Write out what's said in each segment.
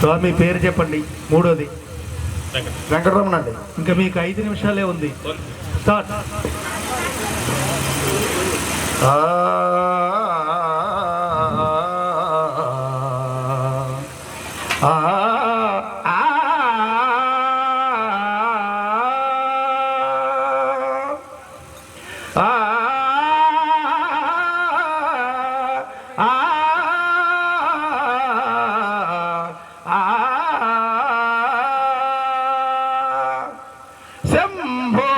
స్వామి పేరు చెప్పండి. మూడోది వెంకటరమణ అండి. ఇంకా మీకు 5 నిమిషాలే ఉంది. స్టార్ట్. శంభో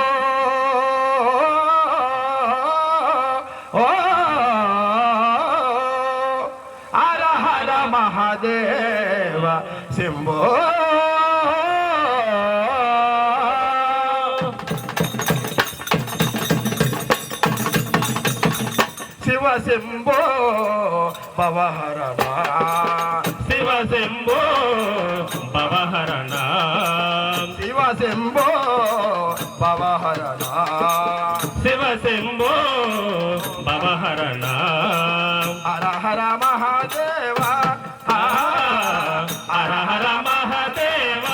హర హర మహాదేవ శంభో శివ శంభో భవహరణ శివ శంభో భవహరణ శివ శంభో భవహరణ శివ శంభో భవహరణ హర హర మహాదేవ హర హర మహాదేవ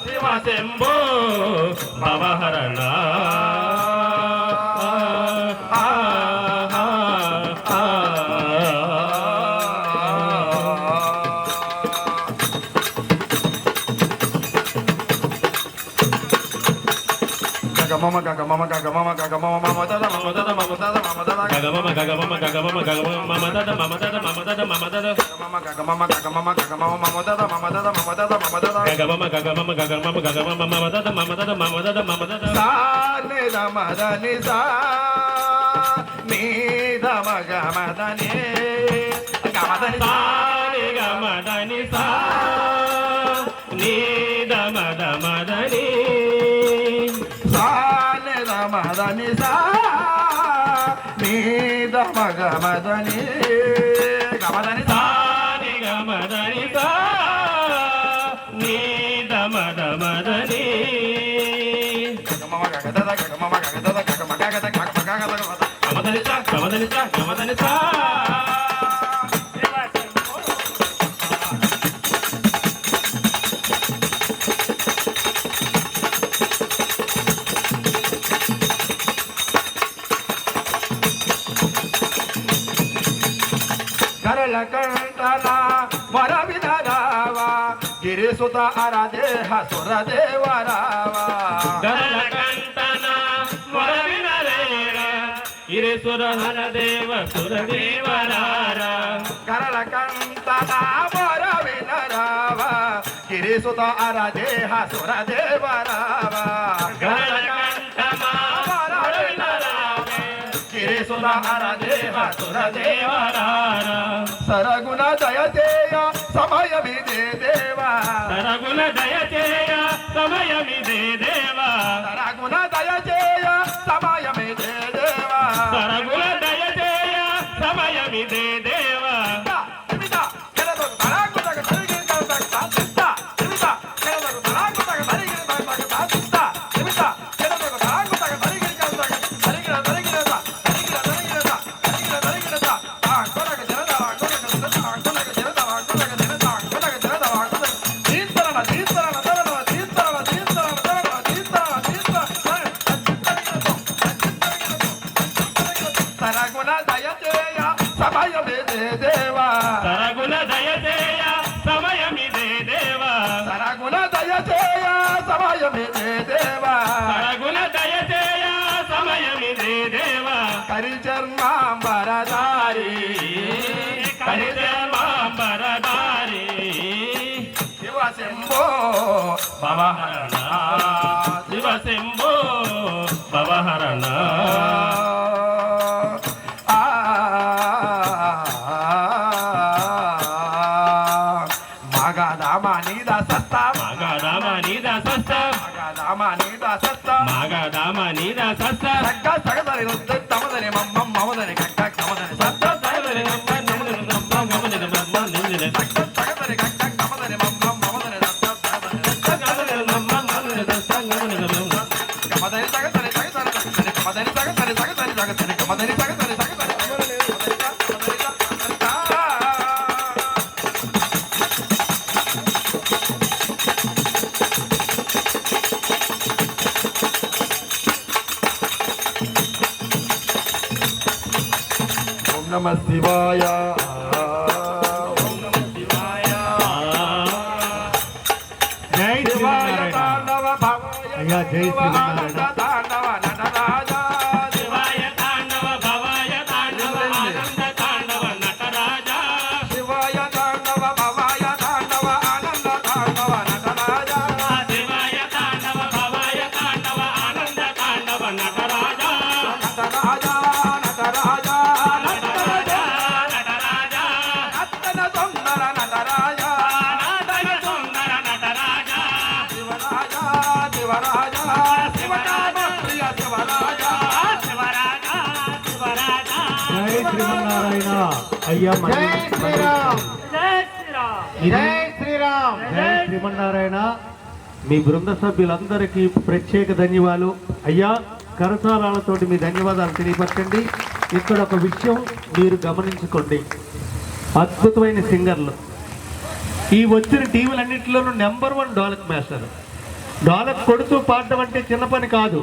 శివ శంభో భవహరణ మమ గగ మమ గగ మమ గగ మమ మమ దద మమ దద మమ దద మమ దద గగ మమ గగ మమ గగ మమ గగ మమ దద మమ దద మమ దద మమ దద మమ గగ మమ గగ మమ గగ మమ మమ దద మమ దద మమ దద మమ దద గగ మమ గగ మమ గగ మమ గగ మమ మమ దద మమ దద మమ దద మమ దద సా ని ద మ ద ని సా ని ద మ గ మ ద ని గ మ ద ని సా ని గ మ ద ని సా ని ద మ ద మ ద ని సా ని ద మ ద ని సా ని ద మ గ మ ద ని గ మ ద ని సా ని గ మ ద ని సా ని ద మ ద మ ద ని గగ మమ గగ దద గగ మమ గగ దద గగ మ గగ దద గగ మ గగ దద గగ గమ ద ని సా గమ ద ని సా గమ ద ని సా కరళ కంఠన వర విధరావా గిరిసుత అర దేహ సుర దేవరావా గరళ కంఠన వర వినరేర ఇరేశ్వర హర దేవ సుర దేవరార కరళ కంఠన వర వినరావా గిరిసుత అర దేహ సుర దేవరావా గరళ కంఠన వర వినరావ గిరిసుత అర దేహ సుర దేవరార సరగుణ దయచేయ సమయమిదే దేవా సరగుణ దయచేయ సమయమిదే దేవా సరగుణ దయచేయ సమయమిదే దేవా సరగుణ దయచేయ సమయమిదే దేవా సరగుణ దయచేయ సమయమిదే దేవా సరగుణ దయచేయ సమయమిదే దేవా సరగుణ దయచేయ సమయమిదే దేవా సరగుణ దయచేయ సమయమిదే దేవా కరిచర్మాంబరధారి కరిచర్మాంబరధారి శివ శంభో భవహరణ శివ శంభో భవహరణ మగధమనిద సత్త మగధమనిద సస్త మగధమనిద సత్త మగధమనిద సస్త సగ్గ సగదరి రుద్ద తమదని మమ్మ మమదని కక్క కమదని సత్త సగదరి నమ్మ నమ్మ నమ్మ గమనిద బ్రహ్మ నిందిన సగ్గ సగదరి కక్క కమదని మమ్మ మమదని సత్త సగదరి సగదరి నమ్మ నమ్మ సస్త గమనిద బ్రహ్మ కమదని నమ శివాయ జై శివాయ శ్రీమన్నారాయణ తాండవ భవాయ అయ్యా జై శ్రీమన్నారాయణ తాండవ నటరాజ శివాయ తాండవ భవాయ తాండవ ఆనంద తాండవ నటరాజ శివాయ తాండవ భవాయ తాండవ ఆనంద తాండవ నటరాజ శివాయ తాండవ భవాయ తాండవ ఆనంద తాండవ నటరాజ నటరాజ నటరాజ నటరాజ నటరాజ నర్తన సుందర నటరాజ నాదన సుందర నటరాజ శివరాజ శివరాజ శివనామ ప్రియ శివరాజ శివరాజ శివరాజ జై శ్రీమన్నారాయణ అయ్యా జై శ్రీరామ్ జై శ్రీరామ్ జై శ్రీరామ్ జై శ్రీమన్నారాయణ మీ బృంద సభ్యులందరికీ ప్రత్యేక ధన్యవాదాలు అయ్యా కరతాళాలతోటి మీ ధన్యవాదాలు తెలియపరచండి ఇక్కడ ఒక విషయం మీరు గమనించుకోండి అద్భుతమైన సింగర్లు ఈ వచ్చిన టీవీలన్నింటిలోనూ నెంబర్ 1 డోలక్ మాస్టర్ డోలక్ కొడుతూ పాడడం అంటే చిన్న పని కాదు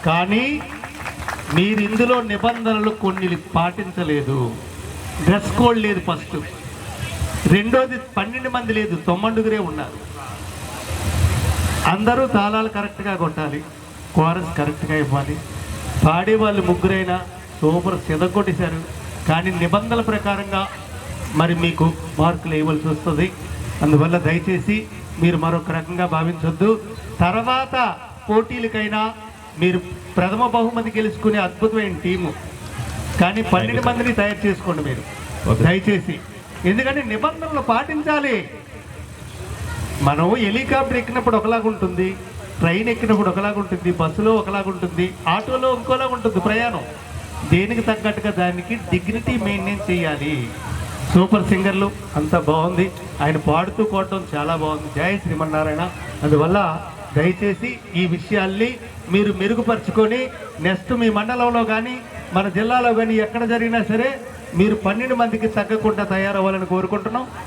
కానీ మీరు ఇందులో నిబంధనలు కొన్ని పాటించలేదు డ్రెస్ కోడ్ లేదు ఫస్ట్ రెండోది 12 మంది లేదు 9 ఉన్నారు అందరూ తాళాలు కరెక్ట్గా కొట్టాలి కోరస్ కరెక్ట్గా ఇవ్వాలి పాడే వాళ్ళు ముగ్గురైనా సూపర్ సిదగొట్టేశారు కానీ నిబంధనల ప్రకారంగా మరి మీకు మార్కులు ఇవ్వాల్సి వస్తుంది అందువల్ల దయచేసి మీరు మరొక రకంగా భావించొద్దు తర్వాత పోటీలకైనా మీరు ప్రథమ బహుమతి గెలుచుకునే అద్భుతమైన టీము కానీ 12 మందిని తయారు చేసుకోండి మీరు దయచేసి ఎందుకంటే నిబంధనలు పాటించాలి మనం హెలికాప్టర్ ఎక్కినప్పుడు ఒకలాగా ఉంటుంది ట్రైన్ ఎక్కినప్పుడు ఒకలాగా ఉంటుంది బస్సులో ఒకలాగా ఉంటుంది ఆటోలో ఇంకోలాగా ఉంటుంది ప్రయాణం దేనికి తగ్గట్టుగా దానికి డిగ్నిటీ మెయింటైన్ చేయాలి సూపర్ సింగర్లు అంత బాగుంది ఆయన పాడుతూ కోవటం చాలా బాగుంది జై శ్రీమన్నారాయణ అందువల్ల దయచేసి ఈ విషయాల్ని మీరు మెరుగుపరుచుకొని నెక్స్ట్ మీ మండలంలో కానీ మన జిల్లాలో కానీ ఎక్కడ జరిగినా సరే మీరు 12 మందికి తగ్గకుండా తయారవ్వాలని కోరుకుంటున్నాం